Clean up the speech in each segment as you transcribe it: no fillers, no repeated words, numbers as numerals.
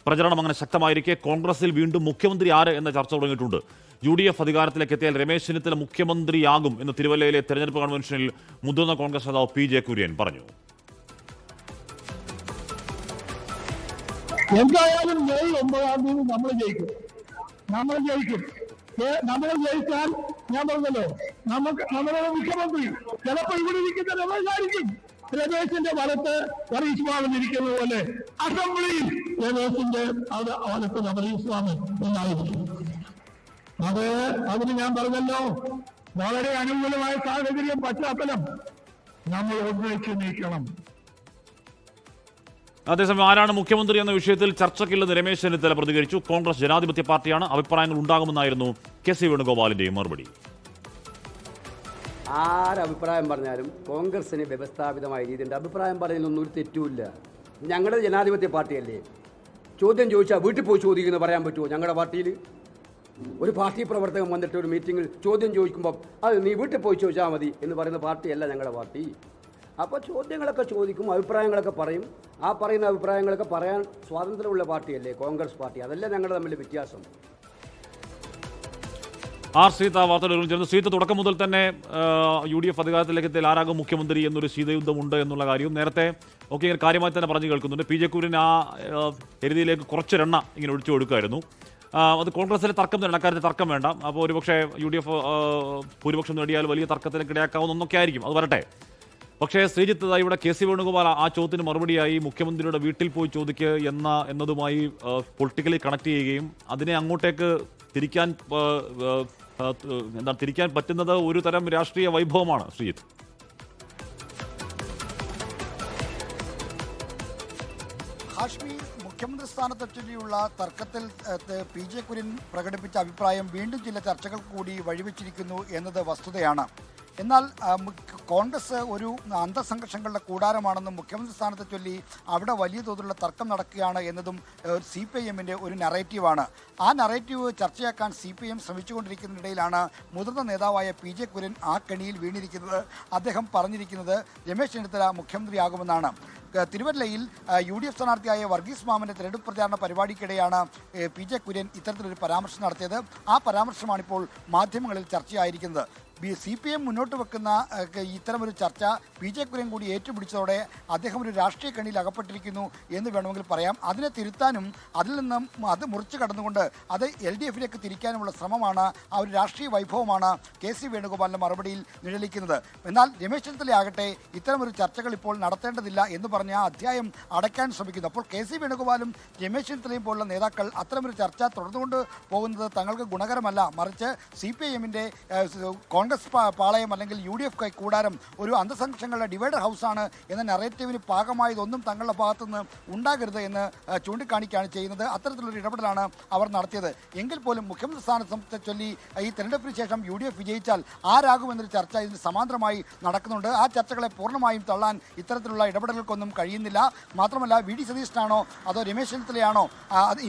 പ്രചരണം അങ്ങനെ ശക്തമായിരിക്കെ കോൺഗ്രസിൽ വീണ്ടും മുഖ്യമന്ത്രി ആര് എന്ന ചർച്ച തുടങ്ങിയിട്ടുണ്ട്. UDF അധികാരത്തിലേക്ക് എത്തിയാൽ രമേശ് ചെന്നിത്തല മുഖ്യമന്ത്രിയാകും എന്ന് തിരുവല്ലയിലെ തെരഞ്ഞെടുപ്പ് കൺവെൻഷനിൽ മുതിർന്ന കോൺഗ്രസ് നേതാവ് PJ കുര്യൻ പറഞ്ഞു. എന്തായാലും മെയ് 9-ാം തീയതി നമ്മൾ ജയിക്കും. നമ്മൾ ജയിച്ചാൽ ഞാൻ പറഞ്ഞല്ലോ, നമ്മുടെ മുഖ്യമന്ത്രി ചിലപ്പോൾ ഇവിടെ ഇരിക്കുന്ന രമേശായിരിക്കും. രമേശിന്റെ വലത്ത് ഹരീഷ് മാമൻ ഇരിക്കുന്നത് പോലെ അസംബ്ലിയിൽ രമേശിന്റെ വലത്ത് ഹരീഷ് മാമൻ എന്നായിരിക്കും. അതിന് ഞാൻ പറഞ്ഞല്ലോ, വളരെ അനുകൂലമായ സാഹചര്യം പശ്ചാത്തലം നമ്മൾ ഒന്നിച്ച് നീക്കണം. അതേസമയം ആരാണ് മുഖ്യമന്ത്രി എന്ന വിഷയത്തിൽ ചർച്ചയ്ക്കില്ലെന്ന് രമേശ് ചെന്നിത്തല പ്രതികരിച്ചു. കോൺഗ്രസ് ജനാധിപത്യ പാർട്ടിയാണ്, അഭിപ്രായങ്ങൾ ഉണ്ടാകുമെന്നായിരുന്നു KC വേണുഗോപാലിന്റെയും മറുപടി. ആരഭിപ്രായം പറഞ്ഞാലും കോൺഗ്രസിന് വ്യവസ്ഥാപിതമായ രീതിയുണ്ട്. അഭിപ്രായം പറയുന്നതിലൊന്നും ഒരു തെറ്റുമില്ല. ഞങ്ങളുടെ ജനാധിപത്യ പാർട്ടിയല്ലേ. ചോദ്യം ചോദിച്ചാൽ വീട്ടിൽ പോയി ചോദിക്കുന്നു പറയാൻ പറ്റുമോ? ഞങ്ങളുടെ പാർട്ടിയിൽ ഒരു പാർട്ടി പ്രവർത്തകൻ വന്നിട്ട് ഒരു മീറ്റിങ്ങിൽ ചോദ്യം ചോദിക്കുമ്പോൾ അത് നീ വീട്ടിൽ പോയി ചോദിച്ചാൽ മതി എന്ന് പറയുന്ന പാർട്ടിയല്ല ഞങ്ങളുടെ പാർട്ടി. അപ്പോൾ ചോദ്യങ്ങളൊക്കെ ചോദിക്കും, അഭിപ്രായങ്ങളൊക്കെ പറയും. ആ പറയുന്ന അഭിപ്രായങ്ങളൊക്കെ പറയാൻ സ്വാതന്ത്ര്യമുള്ള പാർട്ടിയല്ലേ കോൺഗ്രസ് പാർട്ടി. അതല്ല ഞങ്ങൾ തമ്മിൽ വ്യത്യാസം. ശ്രീത വാർത്തകൾ ചേർന്ന് ശ്രീത തുടക്കം മുതൽ തന്നെ UDF അധികാരത്തിലേക്ക് എത്തിയാൽ ആരാകും മുഖ്യമന്ത്രി എന്നൊരു ശീതയുദ്ധമുണ്ട് എന്നുള്ള കാര്യവും നേരത്തെ ഒക്കെ ഇങ്ങനെ കാര്യമായി തന്നെ പറഞ്ഞു കേൾക്കുന്നുണ്ട്. PJ കുര്യൻ ആ എരുതിയിലേക്ക് കുറച്ചൊരെണ്ണ ഇങ്ങനെ ഒഴിച്ചു കൊടുക്കുമായിരുന്നു. അത് കോൺഗ്രസിലെ തർക്കം തന്നെ, അക്കാര്യത്തിൽ തർക്കം വേണ്ട. അപ്പോൾ ഒരുപക്ഷെ UDF ഭൂരിപക്ഷം നേടിയാൽ വലിയ തർക്കത്തിലേക്ക് ഇടയാക്കാവുന്ന ഒന്നൊക്കെ ആയിരിക്കും, അത് വരട്ടെ. പക്ഷേ ശ്രീജിത്ത് ഇവിടെ KC വേണുഗോപാൽ ആ ചോദ്യത്തിന് മറുപടിയായി മുഖ്യമന്ത്രിയുടെ വീട്ടിൽ പോയി ചോദിക്കുക എന്നതുമായി പൊളിറ്റിക്കലി കണക്ട് ചെയ്യുകയും അതിനെ അങ്ങോട്ടേക്ക് തിരിക്കാൻ പറ്റുന്നത് ഒരു തരം രാഷ്ട്രീയ വൈഭവമാണ്. ശ്രീജിത്ത്, ഹാഷ്മി, മുഖ്യമന്ത്രി സ്ഥാനത്തെപ്പറ്റിയുള്ള തർക്കത്തിൽ PJ കുര്യൻ പ്രകടിപ്പിച്ച അഭിപ്രായം വീണ്ടും ചില ചർച്ചകൾ കൂടി വഴിവെച്ചിരിക്കുന്നു എന്നത് വസ്തുതയാണ്. എന്നാൽ കോൺഗ്രസ് ഒരു അന്തസംഘർഷങ്ങളുടെ കൂടാരമാണെന്നും മുഖ്യമന്ത്രി സ്ഥാനത്തെ ചൊല്ലി അവിടെ വലിയ തോതിലുള്ള തർക്കം നടക്കുകയാണ് എന്നതും CPIMന്റെ ഒരു നറേറ്റീവാണ്. ആ നറേറ്റീവ് ചർച്ചയാക്കാൻ CPIM ശ്രമിച്ചുകൊണ്ടിരിക്കുന്നതിനിടയിലാണ് മുതിർന്ന നേതാവായ PJ കുര്യൻ ആ കെണിയിൽ വീണിരിക്കുന്നത്. അദ്ദേഹം പറഞ്ഞിരിക്കുന്നത് രമേശ് ചെന്നിത്തല മുഖ്യമന്ത്രിയാകുമെന്നാണ്. തിരുവല്ലയിൽ UDF സ്ഥാനാർത്ഥിയായ വർഗീസ് മാമന്റെ തെരഞ്ഞെടുപ്പ് പ്രചാരണ പരിപാടിക്കിടെയാണ് PJ കുര്യൻ ഇത്തരത്തിലൊരു പരാമർശം നടത്തിയത്. ആ പരാമർശമാണിപ്പോൾ മാധ്യമങ്ങളിൽ ചർച്ചയായിരിക്കുന്നത്. CPM മുന്നോട്ട് വെക്കുന്ന ഇത്തരമൊരു ചർച്ച PJ കുര്യൻ കൂടി ഏറ്റുപിടിച്ചതോടെ അദ്ദേഹം ഒരു രാഷ്ട്രീയ കെണിയിൽ അകപ്പെട്ടിരിക്കുന്നു എന്ന് വേണമെങ്കിൽ പറയാം. അതിനെ തിരുത്താനും അതിൽ നിന്നും അത് മുറിച്ചു കടന്നുകൊണ്ട് അത് LDFിലേക്ക് തിരിക്കാനുമുള്ള ശ്രമമാണ്, ആ ഒരു രാഷ്ട്രീയ വൈഭവമാണ് KC വേണുഗോപാലിൻ്റെ മറുപടിയിൽ നിഴലിക്കുന്നത്. എന്നാൽ രമേശ് ചെന്നിത്തലയാകട്ടെ ഇത്തരമൊരു ചർച്ചകൾ ഇപ്പോൾ നടത്തേണ്ടതില്ല എന്ന് പറഞ്ഞ് ആ അധ്യായം അടയ്ക്കാൻ ശ്രമിക്കുന്നു. അപ്പോൾ KC വേണുഗോപാലും രമേശ് ചെന്നിത്തലയും പോലുള്ള നേതാക്കൾ അത്തരമൊരു ചർച്ച തുടർന്നുകൊണ്ട് പോകുന്നത് തങ്ങൾക്ക് ഗുണകരമല്ല. മറിച്ച് CPIMന്റെ കോൺഗ്രസ് പാളയം അല്ലെങ്കിൽ UDF കൂടാരം ഒരു അന്തസംഘർഷങ്ങളുടെ ഡിവൈഡർ ഹൗസാണ് എന്ന നറേറ്റീവിന് പാകമായതൊന്നും തങ്ങളുടെ ഭാഗത്തുനിന്ന് ഉണ്ടാകരുത് എന്ന് ചൂണ്ടിക്കാണിക്കുകയാണ് ചെയ്യുന്നത്. അത്തരത്തിലൊരു ഇടപെടലാണ് അവർ നടത്തിയത്. എങ്കിൽ പോലും മുഖ്യമന്ത്രി സ്ഥാനത്തെ ചൊല്ലി ഈ തെരഞ്ഞെടുപ്പിന് ശേഷം UDF വിജയിച്ചാൽ ആരാകുമെന്നൊരു ചർച്ച ഇതിന് സമാന്തരമായി നടക്കുന്നുണ്ട്. ആ ചർച്ചകളെ പൂർണ്ണമായും തള്ളാൻ ഇത്തരത്തിലുള്ള ഇടപെടലുകൾക്കൊന്നും കഴിയുന്നില്ല. മാത്രമല്ല VD സതീശനാണോ അതോ രമേശ് ചെന്നിത്തലയാണോ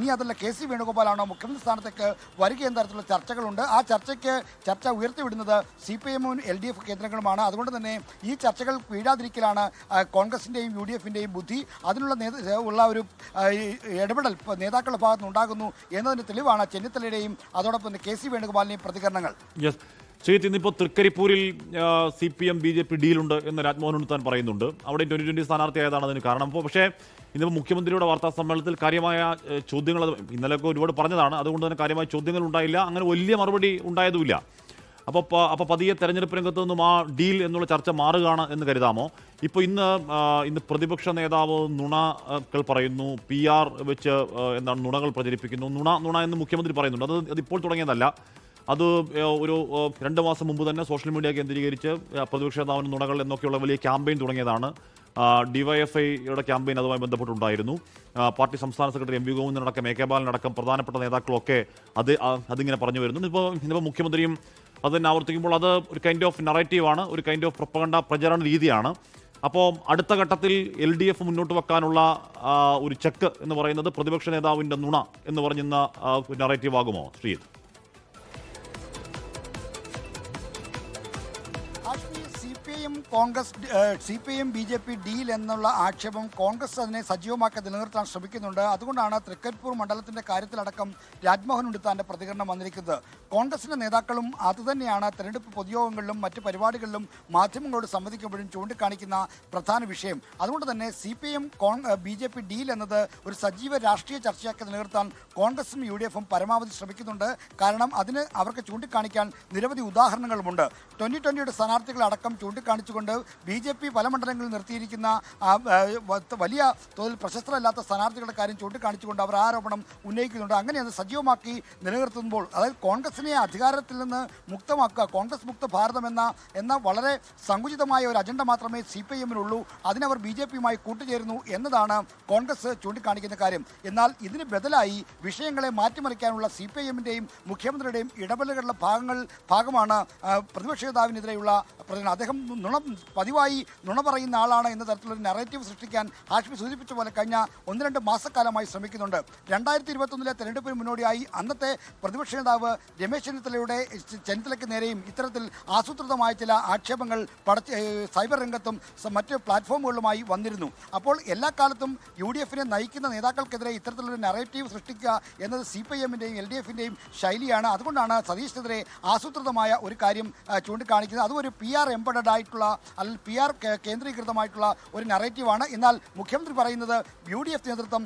ഇനി അതല്ല KC വേണുഗോപാലാണോ മുഖ്യമന്ത്രി സ്ഥാനത്തേക്ക് വരിക എന്ന തരത്തിലുള്ള ചർച്ചകളുണ്ട്. ആ ചർച്ച ഉയർത്തിവിടുന്നത് CPIMും LDF കേന്ദ്രങ്ങളുമാണ്. അതുകൊണ്ട് തന്നെ ഈ ചർച്ചകൾ വീഴാതിരിക്കലാണ് കോൺഗ്രസിൻ്റെയും UDFിൻ്റെയും ബുദ്ധി. അതിനുള്ള ഒരു ഇടപെടൽ നേതാക്കളുടെ ഭാഗത്തുനിന്ന് ഉണ്ടാകുന്നു എന്നതിന് തെളിവാണ് ചെന്നിത്തലയുടെയും അതോടൊപ്പം KC വേണുഗോപാലിൻ്റെയും പ്രതികരണങ്ങൾ. ശ്രീജിത്ത്, ഇന്നിപ്പോൾ തൃക്കരിപ്പൂരിൽ CPM BJP ഡീലുണ്ട് എന്ന് രാജ്മോഹൻ ഉണ്ണിത്താൻ പറയുന്നുണ്ട്. അവിടെ 2020 സ്ഥാനാർത്ഥിയായതാണ് അതിന് കാരണം. പക്ഷേ ഇന്നിപ്പോൾ മുഖ്യമന്ത്രിയുടെ വാർത്താ സമ്മേളനത്തിൽ കാര്യമായ ചോദ്യങ്ങൾ ഇന്നലെയൊക്കെ ഒരുപാട് പറഞ്ഞതാണ്. അതുകൊണ്ട് തന്നെ കാര്യമായ ചോദ്യങ്ങൾ ഉണ്ടായില്ല, അങ്ങനെ വലിയ മറുപടി ഉണ്ടായതുമില്ല. അപ്പോൾ പതിയെ തെരഞ്ഞെടുപ്പ് രംഗത്ത് നിന്നും ആ ഡീൽ എന്നുള്ള ചർച്ച മാറുകയാണ് എന്ന് കരുതാമോ? ഇപ്പോൾ ഇന്ന് പ്രതിപക്ഷ നേതാവ് നുണകൾ പറയുന്നു, PR വെച്ച് എന്താണ് നുണകൾ പ്രചരിപ്പിക്കുന്നു. നുണ എന്ന് മുഖ്യമന്ത്രി പറയുന്നുണ്ട്. അതിപ്പോൾ തുടങ്ങിയതല്ല, അത് ഒരു 2 മാസം മുമ്പ് തന്നെ സോഷ്യൽ മീഡിയ കേന്ദ്രീകരിച്ച് പ്രതിപക്ഷ നേതാവിന് നുണകൾ എന്നൊക്കെയുള്ള വലിയ ക്യാമ്പയിൻ തുടങ്ങിയതാണ്. DYFIയുടെ ക്യാമ്പയിൻ അതുമായി ബന്ധപ്പെട്ടുണ്ടായിരുന്നു. പാർട്ടി സംസ്ഥാന സെക്രട്ടറി MV ഗോവിന്ദനടക്കം AK ബാലനടക്കം പ്രധാനപ്പെട്ട നേതാക്കളൊക്കെ അതിങ്ങനെ പറഞ്ഞു വരുന്നുണ്ട്. ഇപ്പോൾ മുഖ്യമന്ത്രിയും അത് തന്നെ ആവർത്തിക്കുമ്പോൾ അത് ഒരു കൈൻഡ് ഓഫ് നറേറ്റീവാണ്, ഒരു കൈൻഡ് ഓഫ് പ്രൊപ്പഗണ്ട പ്രചരണ രീതിയാണ്. അപ്പോൾ അടുത്ത ഘട്ടത്തിൽ LDF മുന്നോട്ട് വെക്കാനുള്ള ഒരു ചെക്ക് എന്ന് പറയുന്നത് പ്രതിപക്ഷ നേതാവിൻ്റെ നുണ എന്ന് പറയുന്ന നറേറ്റീവ് ആകുമോ Sreejith? CPIM CPM BJP deal എന്നുള്ള ആക്ഷേപം കോൺഗ്രസ് അതിനെ സജീവമാക്കി നിലനിർത്താൻ ശ്രമിക്കുന്നുണ്ട്. അതുകൊണ്ടാണ് തൃക്കരിപ്പൂർ മണ്ഡലത്തിന്റെ കാര്യത്തിലടക്കം രാജ്മോഹൻ ഉണ്ണിത്താന്റെ പ്രതികരണം വന്നിരിക്കുന്നത്. കോൺഗ്രസിന്റെ നേതാക്കളും അതുതന്നെയാണ് തെരഞ്ഞെടുപ്പ് പൊതുയോഗങ്ങളിലും മറ്റ് പരിപാടികളിലും മാധ്യമങ്ങളോട് സംവദിക്കുമ്പോഴും ചൂണ്ടിക്കാണിക്കുന്ന പ്രധാന വിഷയം. അതുകൊണ്ട് തന്നെ CPM BJP ഡീൽ എന്നത് ഒരു സജീവ രാഷ്ട്രീയ ചർച്ചയാക്കി നിലനിർത്താൻ കോൺഗ്രസും UDF-ഉം പരമാവധി ശ്രമിക്കുന്നുണ്ട്. കാരണം അതിന് അവർക്ക് ചൂണ്ടിക്കാണിക്കാൻ നിരവധി ഉദാഹരണങ്ങളുമുണ്ട്. 2020 സ്ഥാനാർത്ഥികളടക്കം ചൂണ്ടിക്കാണിച്ചുകൊണ്ട് BJP പല മണ്ഡലങ്ങളിൽ നിർത്തിയിരിക്കുന്ന വലിയ തോതിൽ പ്രശസ്തരല്ലാത്ത സ്ഥാനാർത്ഥികളുടെ കാര്യം ചൂണ്ടിക്കാണിച്ചുകൊണ്ട് അവർ ആരോപണം ഉന്നയിക്കുന്നുണ്ട്. അങ്ങനെ അത് സജീവമാക്കി നിലനിർത്തുമ്പോൾ, അതായത് കോൺഗ്രസിനെ അധികാരത്തിൽ നിന്ന് മുക്തമാക്കുക, കോൺഗ്രസ് മുക്ത ഭാരതം എന്ന വളരെ സങ്കുചിതമായ ഒരു അജണ്ട മാത്രമേ CPM-നുള്ളൂ. അതിനവർ BJP-യുമായി കൂട്ടുചേരുന്നു എന്നതാണ് കോൺഗ്രസ് ചൂണ്ടിക്കാണിക്കുന്ന കാര്യം. എന്നാൽ ഇതിന് ബദലായി വിഷയങ്ങളെ മാറ്റിമറിക്കാനുള്ള CPM-ന്റെയും മുഖ്യമന്ത്രിയുടെയും ഇടപെടലുകളുടെ ഭാഗമാണ് പ്രതിപക്ഷ നേതാവിനെതിരെയുള്ള പ്രചരണം. അദ്ദേഹം പതിവായി നുണ പറയുന്ന ആളാണ് എന്ന തരത്തിലൊരു നറേറ്റീവ് സൃഷ്ടിക്കാൻ ഹാഷ്മി സൂചിപ്പിച്ച പോലെ കഴിഞ്ഞ 1-2 മാസക്കാലമായി ശ്രമിക്കുന്നുണ്ട്. 2021 തെരഞ്ഞെടുപ്പിന് മുന്നോടിയായി അന്നത്തെ പ്രതിപക്ഷ നേതാവ് രമേശ് ചെന്നിത്തലയ്ക്ക് നേരെയും ഇത്തരത്തിൽ ആസൂത്രിതമായ ചില ആക്ഷേപങ്ങൾ സൈബർ രംഗത്തും മറ്റ് പ്ലാറ്റ്ഫോമുകളിലുമായി വന്നിരുന്നു. അപ്പോൾ എല്ലാ കാലത്തും UDF-നെ നയിക്കുന്ന നേതാക്കൾക്കെതിരെ ഇത്തരത്തിലൊരു നറേറ്റീവ് സൃഷ്ടിക്കുക എന്നത് CPM-ന്റെയും LDF-ന്റെയും ശൈലിയാണ്. അതുകൊണ്ടാണ് സതീഷിനെതിരെ ആസൂത്രിതമായ ഒരു കാര്യം ചൂണ്ടിക്കാണിക്കുന്നത്. അതും ഒരു PR എംബഡഡ് ആയിട്ടുള്ള അല്ലെങ്കിൽ PR കേന്ദ്രീകൃതമായിട്ടുള്ള ഒരു നറേറ്റീവാണ്. എന്നാൽ മുഖ്യമന്ത്രി പറയുന്നത് UDF നേതൃത്വം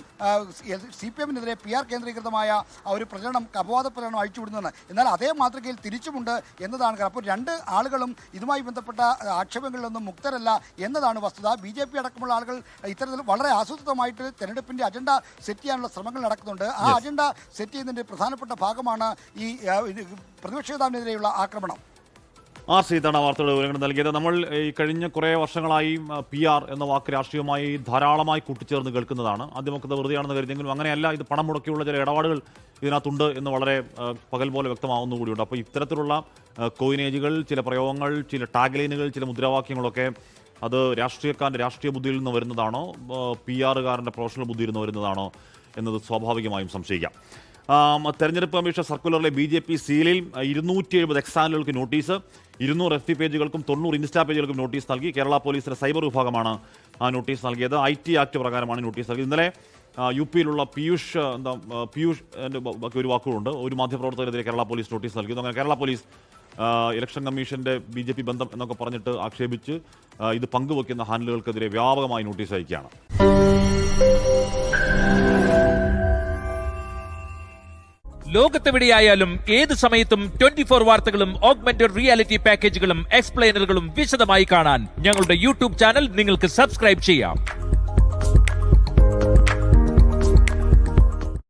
CPM-നെതിരെ PR കേന്ദ്രീകൃതമായ ഒരു പ്രചരണം, അപവാദ പ്രചരണം അഴിച്ചുവിടുന്നതാണ്. എന്നാൽ അതേ മാതൃകയിൽ തിരിച്ചുമുണ്ട് എന്നതാണ്. അപ്പോൾ രണ്ട് ആളുകളും ഇതുമായി ബന്ധപ്പെട്ട ആക്ഷേപങ്ങളിലൊന്നും മുക്തരല്ല എന്നതാണ് വസ്തുത. BJP അടക്കമുള്ള ആളുകൾ ഇത്തരത്തിൽ വളരെ ആസൂത്രിതമായിട്ട് തെരഞ്ഞെടുപ്പിന്റെ അജണ്ട സെറ്റ് ചെയ്യാനുള്ള ശ്രമങ്ങൾ നടക്കുന്നുണ്ട്. ആ അജണ്ട സെറ്റ് ചെയ്യുന്നതിന്റെ പ്രധാനപ്പെട്ട ഭാഗമാണ് ഈ പ്രതിപക്ഷ നേതാവിനെതിരെയുള്ള ആക്രമണം. ശ്രീതാണ് വാർത്തയുടെ വിവരങ്ങൾ നൽകിയത്. നമ്മൾ ഈ കഴിഞ്ഞ കുറേ വർഷങ്ങളായി PR എന്ന വാക്ക് രാഷ്ട്രീയമായി ധാരാളമായി കൂട്ടിച്ചേർന്ന് കേൾക്കുന്നതാണ്. ആദ്യമൊക്കെ ഇത് വെറുതെയാണെന്ന് കരുതിയെങ്കിലും അങ്ങനെയല്ല. ഇത് പണം മുടക്കിയുള്ള ചില ഇടപാടുകൾ ഇതിനകത്തുണ്ട് എന്ന് വളരെ പകൽ പോലെ വ്യക്തമാവുന്ന കൂടിയുണ്ട്. അപ്പോൾ ഇത്തരത്തിലുള്ള കോയിനേജുകൾ, ചില പ്രയോഗങ്ങൾ, ചില ടാഗ് ലൈനുകൾ, ചില മുദ്രാവാക്യങ്ങളൊക്കെ അത് രാഷ്ട്രീയക്കാരൻ്റെ രാഷ്ട്രീയ ബുദ്ധിയിൽ നിന്ന് വരുന്നതാണോ, PR-കാരൻ്റെ പ്രൊഫഷണൽ ബുദ്ധിയിൽ നിന്ന് വരുന്നതാണോ എന്നത് സ്വാഭാവികമായും സംശയിക്കാം. തെരഞ്ഞെടുപ്പ് കമ്മീഷൻ സർക്കുലറിലെ BJP സീലിൽ 270 എക്സാനുകൾക്ക് നോട്ടീസ്, 200 FB പേജുകൾക്കും 90 ഇൻസ്റ്റാ പേജുകൾക്കും നോട്ടീസ് നൽകി. കേരള പോലീസിന്റെ സൈബർ വിഭാഗമാണ് ആ നോട്ടീസ് നൽകിയത്. IT ആക്ട് പ്രകാരമാണ് നോട്ടീസ് നൽകിയത്. ഇന്നലെ UP-യിലുള്ള പീയൂഷ് ഒരു വാക്കുകളുണ്ട്. ഒരു മാധ്യമപ്രവർത്തകരെതിരെ കേരള പോലീസ് നോട്ടീസ് നൽകിയത്. അങ്ങനെ കേരള പോലീസ് ഇലക്ഷൻ കമ്മീഷന്റെ BJP ബന്ധം എന്നൊക്കെ പറഞ്ഞിട്ട് ആക്ഷേപിച്ച് ഇത് പങ്കുവെക്കുന്ന ഹാൻഡിലുകൾക്കെതിരെ വ്യാപകമായി നോട്ടീസ് അയക്കുകയാണ്. ലോകത്തെവിടെയായാലും ഏത് സമയത്തും 24 വാർത്തകളും ഓഗ്മെന്റഡ് റിയാലിറ്റി പാക്കേജുകളും എക്സ്പ്ലെയിനറുകളും വിശദമായി കാണാൻ ഞങ്ങളുടെ YouTube ചാനൽ നിങ്ങൾക്ക് സബ്സ്ക്രൈബ് ചെയ്യാം.